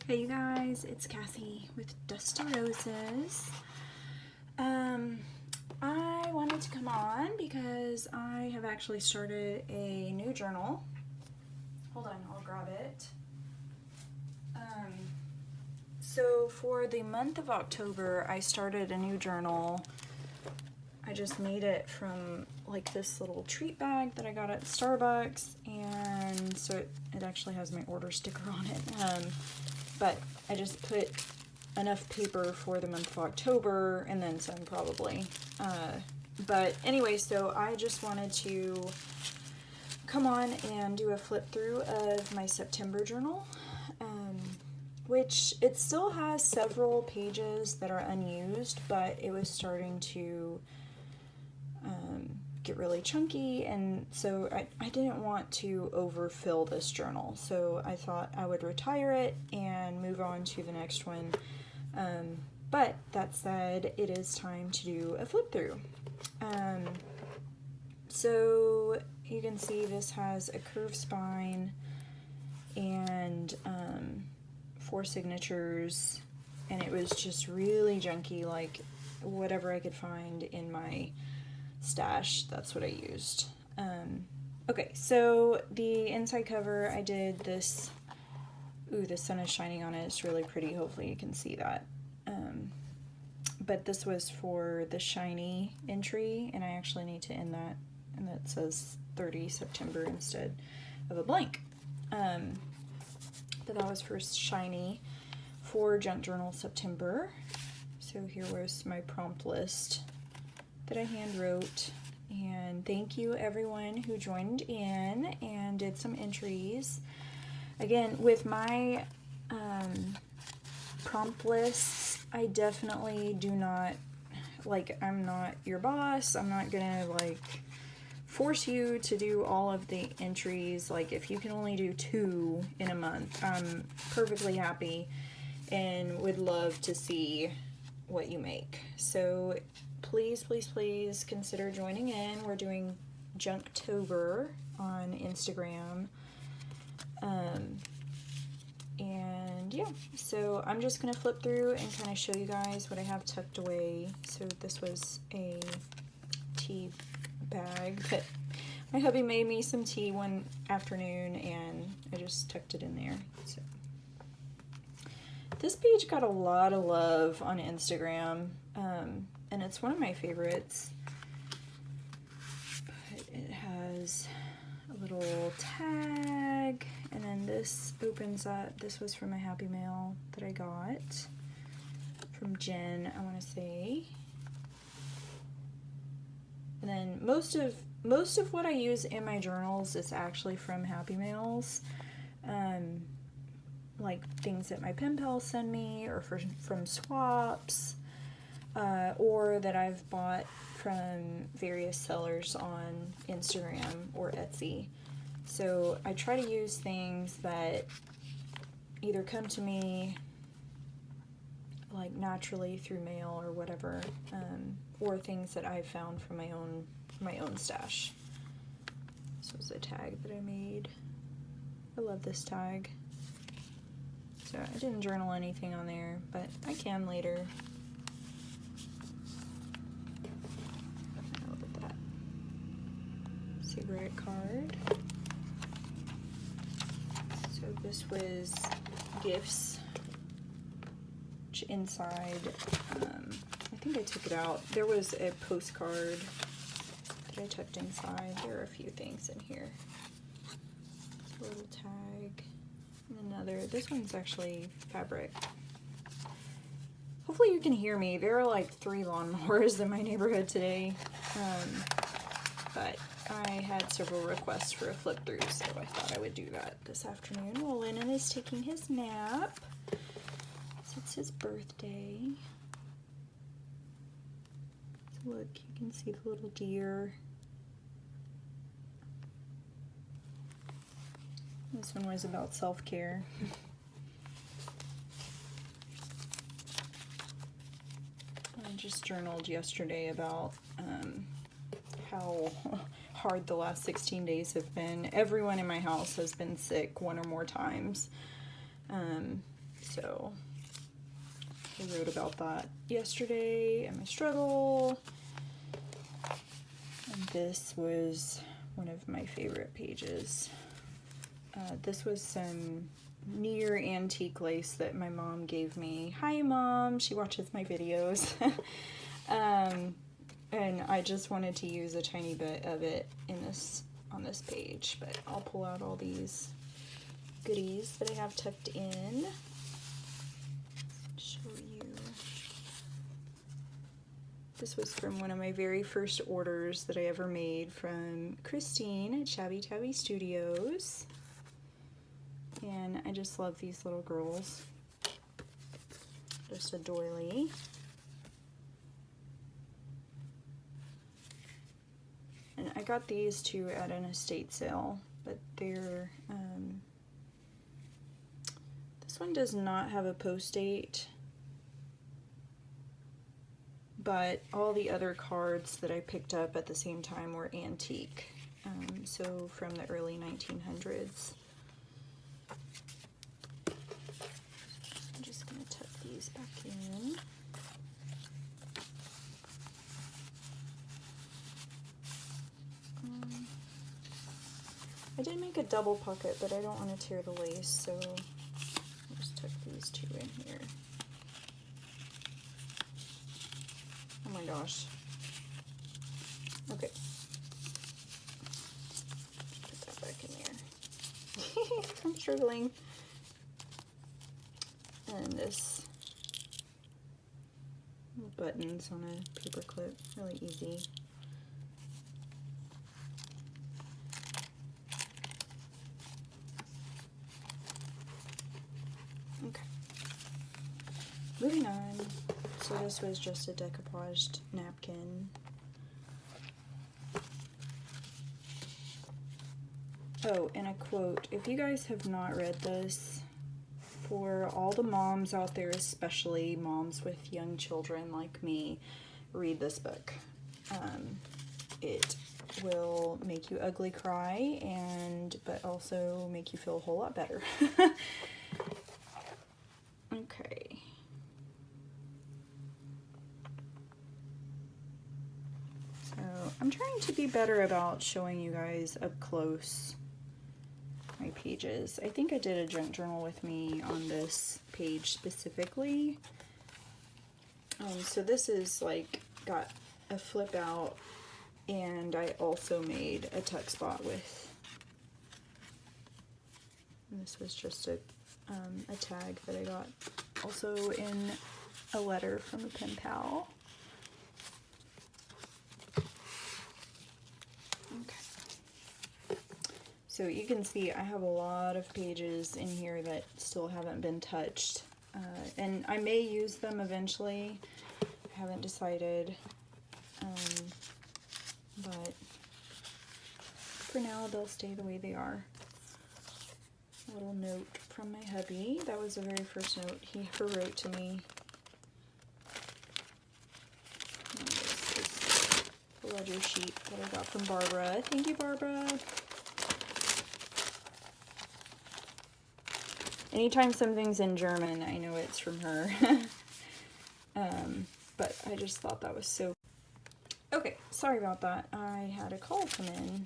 Hey you guys, it's Cassie with Dust to Roses. I wanted to come on because I have actually started a new journal. Hold on, I'll grab it. So for the month of October, I started a new journal. I just made it from like this little treat bag that I got at Starbucks, and so it actually has my order sticker on it. But I just put enough paper for the month of October and then some probably. But anyway, so I just wanted to come on and do a flip through of my September journal, which it still has several pages that are unused, but it was starting to get really chunky, and so I didn't want to overfill this journal, so I thought I would retire it and move on to the next one. But that said, it is time to do a flip through. So you can see this has a curved spine and 4 signatures, and it was just really junky, like whatever I could find in my stash, that's what I used. Okay, so the inside cover, I did this. Ooh, the sun is shining on it. It's really pretty. Hopefully you can see that. But this was for the shiny entry, and I actually need to end that, and that says 30 September instead of a blank. But that was for shiny for Junk Journal September. So here was my prompt list that I hand wrote, and thank you everyone who joined in and did some entries. Again, with my prompt lists, I definitely do not, like, I'm not your boss. I'm not gonna like force you to do all of the entries. Like, if you can only do 2 in a month, I'm perfectly happy and would love to see what you make. So please, please, please consider joining in. We're doing Junktober on Instagram. And yeah, so I'm just gonna flip through and kind of show you guys what I have tucked away. So this was a tea bag, but my hubby made me some tea one afternoon and I just tucked it in there. So this page got a lot of love on Instagram, and it's one of my favorites. But it has a little tag, and then this opens up. This was from a Happy Mail that I got from Jen, I want to say. And then most of what I use in my journals is actually from Happy Mails. Like things that my pen pals send me, or from swaps, or that I've bought from various sellers on Instagram or Etsy. So I try to use things that either come to me like naturally through mail or whatever, or things that I've found from my own stash. This was a tag that I made. I love this tag. So I didn't journal anything on there, but I can later. Look at that. Cigarette card. So this was gifts, which inside, I think I took it out. There was a postcard that I tucked inside. There are a few things in here. A little tag. Another, this one's actually fabric. Hopefully you can hear me. There are like 3 lawnmowers in my neighborhood today, but I had several requests for a flip through, so I thought I would do that this afternoon while Lennon is taking his nap. So it's his birthday. So look, you can see the little deer. This one was about self-care. I just journaled yesterday about how hard the last 16 days have been. Everyone in my house has been sick 1 or more times. So I wrote about that yesterday and my struggle. And this was one of my favorite pages. This was some near antique lace that my mom gave me. Hi Mom, she watches my videos. And I just wanted to use a tiny bit of it on this page, but I'll pull out all these goodies that I have tucked in. Show you. This was from one of my very first orders that I ever made from Christine at Shabby Tabby Studios. And I just love these little girls. Just a doily. And I got these two at an estate sale, but they're, this one does not have a post date, but all the other cards that I picked up at the same time were antique, so from the early 1900s. I'm just going to tuck these back in. I did make a double pocket, but I don't want to tear the lace, so I'll just tuck these two in here. Oh my gosh. Okay. Put that back in there. I'm struggling. And this buttons on a paper clip, really easy. Okay. Moving on. So this was just a decoupaged napkin. Oh, and a quote. If you guys have not read this, for all the moms out there, especially moms with young children like me, read this book. It will make you ugly cry, but also make you feel a whole lot better. Okay. So I'm trying to be better about showing you guys up close my pages. I think I did a junk journal with me on this page specifically. So this is like got a flip out, and I also made a tuck spot with. And this was just a tag that I got also in a letter from a pen pal. Okay. So you can see I have a lot of pages in here that still haven't been touched. And I may use them eventually. I haven't decided. But for now, they'll stay the way they are. A little note from my hubby. That was the very first note he ever wrote to me. And this is the ledger sheet that I got from Barbara. Thank you, Barbara. Anytime something's in German, I know it's from her. But I just thought that was so... Okay, sorry about that. I had a call come in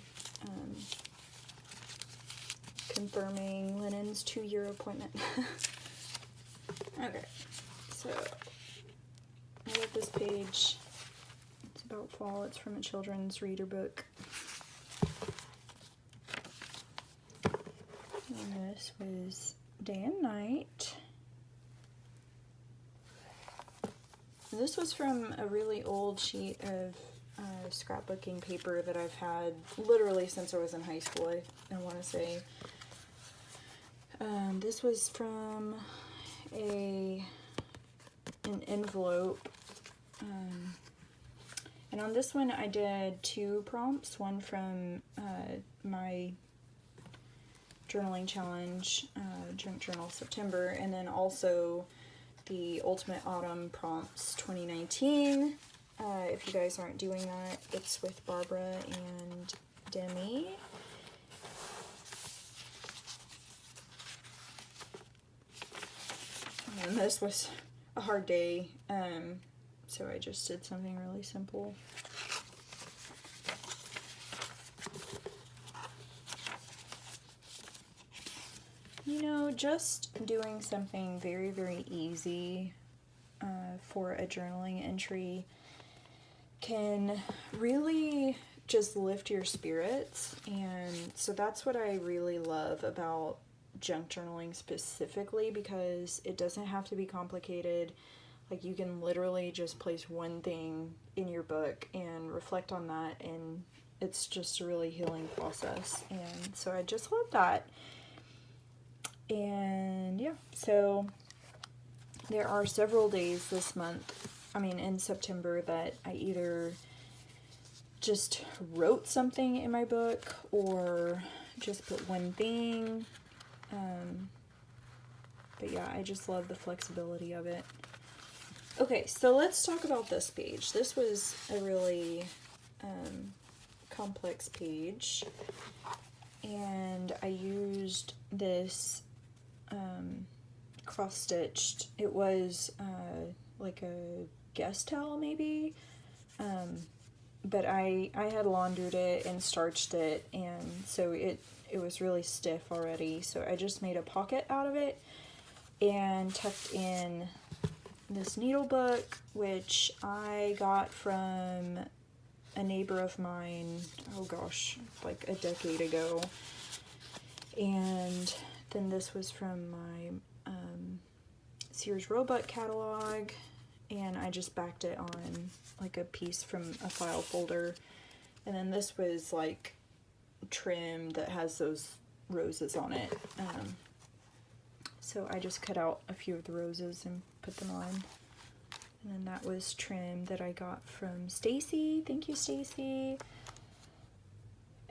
confirming Lennon's 2-year appointment. Okay, so I love this page. It's about fall. It's from a children's reader book. And this was Day and Night. This was from a really old sheet of scrapbooking paper that I've had literally since I was in high school, I want to say. This was from an envelope. And on this one I did 2 prompts, one from my journaling challenge, Junk Journal September, and then also the Ultimate Autumn Prompts 2019. If you guys aren't doing that, it's with Barbara and Demi. and this was a hard day, so I just did something really simple. You know, just doing something very, very easy for a journaling entry can really just lift your spirits. And so that's what I really love about junk journaling specifically, because it doesn't have to be complicated. Like, you can literally just place one thing in your book and reflect on that, and it's just a really healing process. And so I just love that. And yeah, so there are several days this month, in September, that I either just wrote something in my book or just put one thing. But yeah, I just love the flexibility of it. Okay, so let's talk about this page. This was a really complex page, and I used this cross-stitched, it was like a guest towel maybe, but I had laundered it and starched it, and so it was really stiff already, so I just made a pocket out of it and tucked in this needle book, which I got from a neighbor of mine, oh gosh, like a decade ago. And then this was from my Sears Roebuck catalog, and I just backed it on like a piece from a file folder. And then this was like trim that has those roses on it. So I just cut out a few of the roses and put them on. And then that was trim that I got from Stacy. Thank you, Stacy.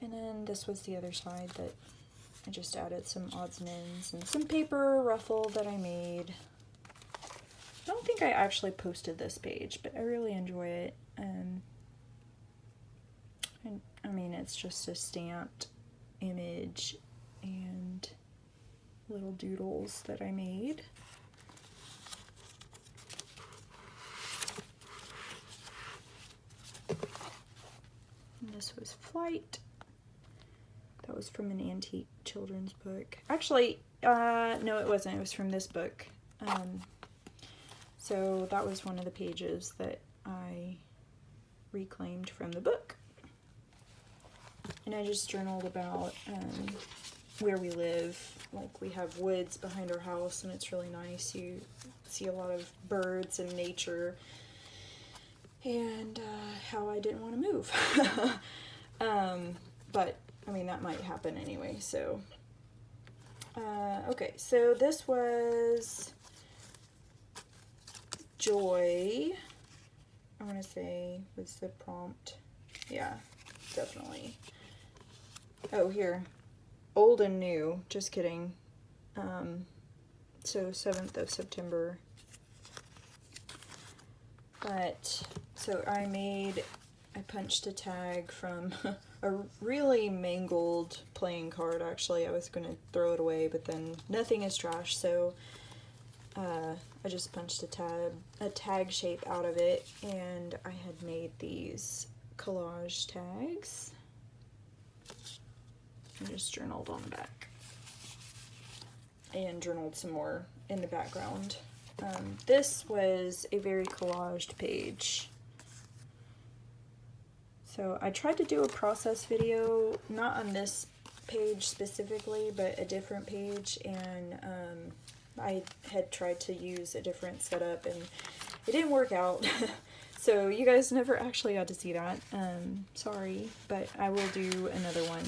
And then this was the other side that I just added some odds and ends and some paper ruffle that I made. I don't think I actually posted this page, but I really enjoy it. And it's just a stamped image and little doodles that I made. And this was Flight. That was from an antique children's book. Actually, no, it wasn't. It was from this book. So that was one of the pages that I reclaimed from the book. And I just journaled about where we live. Like, we have woods behind our house, and it's really nice. You see a lot of birds and nature, and how I didn't want to move. But that might happen anyway. So okay, so this was Joy, I want to say, was the prompt. Yeah, definitely. Oh, here, Old and New, just kidding. So 7th of September. But, so I punched a tag from a really mangled playing card, actually. I was going to throw it away, but then nothing is trash, so I just punched a tag shape out of it, and I had made these collage tags. I just journaled on the back and journaled some more in the background. This was a very collaged page. So I tried to do a process video, not on this page specifically, but a different page, and I had tried to use a different setup, and it didn't work out. So you guys never actually got to see that. Sorry, but I will do another one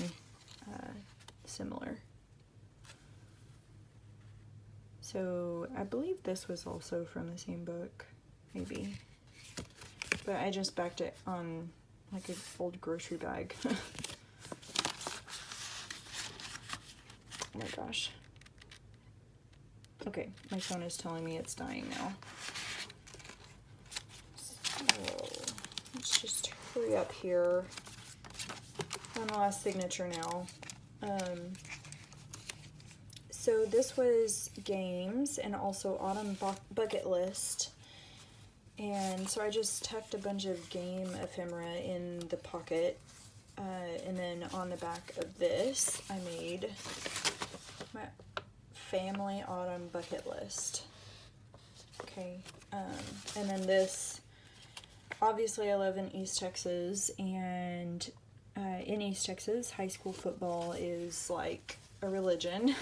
similar. So I believe this was also from the same book, maybe. But I just backed it on like an old grocery bag. Oh my gosh. Okay, my phone is telling me it's dying now. So let's just hurry up here. On the last signature now. So this was games and also autumn bucket list. And so I just tucked a bunch of game ephemera in the pocket. And then on the back of this, I made my family autumn bucket list. Okay. And then this, obviously I live in East Texas, and in East Texas, high school football is like a religion.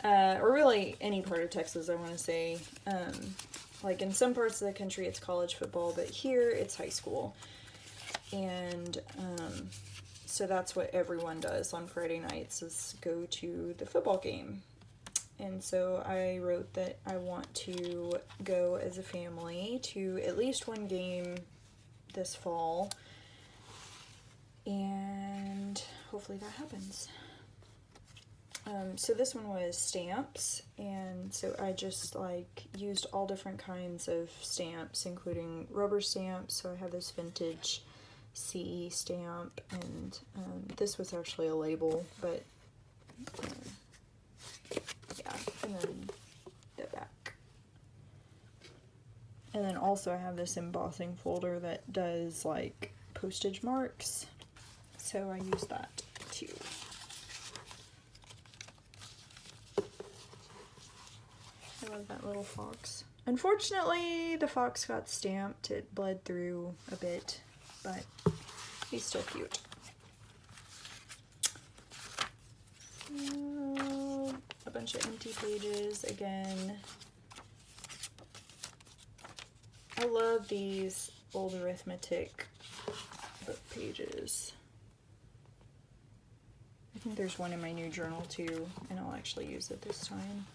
Or really any part of Texas, I want to say. Like in some parts of the country it's college football, but here it's high school. And so that's what everyone does on Friday nights, is go to the football game. And so I wrote that I want to go as a family to at least one game this fall. And hopefully that happens. So this one was stamps, and so I just like used all different kinds of stamps, including rubber stamps. So I have this vintage CE stamp, and this was actually a label, but yeah, and then the back. And then also I have this embossing folder that does like postage marks, so I use that too. I love that little fox. Unfortunately, the fox got stamped. It bled through a bit, but he's still cute. So, a bunch of empty pages again. I love these old arithmetic book pages. I think there's one in my new journal too, and I'll actually use it this time.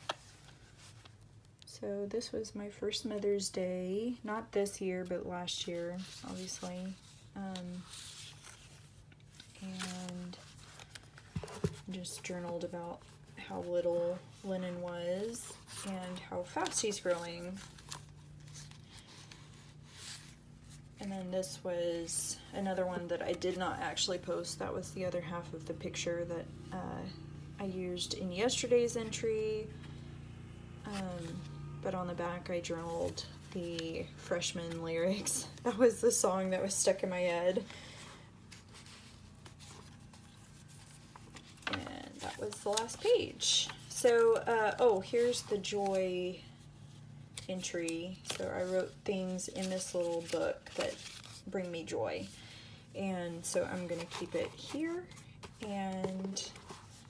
So this was my first Mother's Day, not this year, but last year, obviously. And just journaled about how little Lennon was and how fast he's growing. And then this was another one that I did not actually post. That was the other half of the picture that I used in yesterday's entry. But on the back I journaled the freshman lyrics. That was the song that was stuck in my head. And that was the last page. So, oh, here's the joy entry. So I wrote things in this little book that bring me joy. And so I'm going to keep it here. And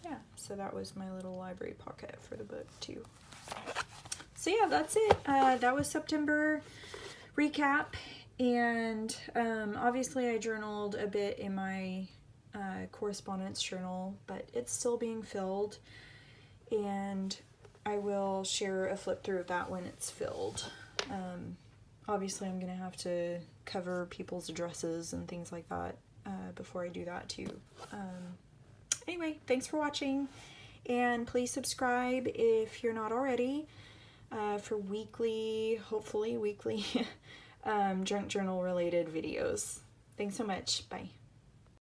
yeah, so that was my little library pocket for the book too. So yeah, that's it. That was September recap, and obviously I journaled a bit in my correspondence journal, but it's still being filled, and I will share a flip through of that when it's filled. Obviously I'm gonna have to cover people's addresses and things like that before I do that too. Anyway, thanks for watching, and please subscribe if you're not already. For weekly, hopefully weekly, junk journal related videos. Thanks so much. Bye.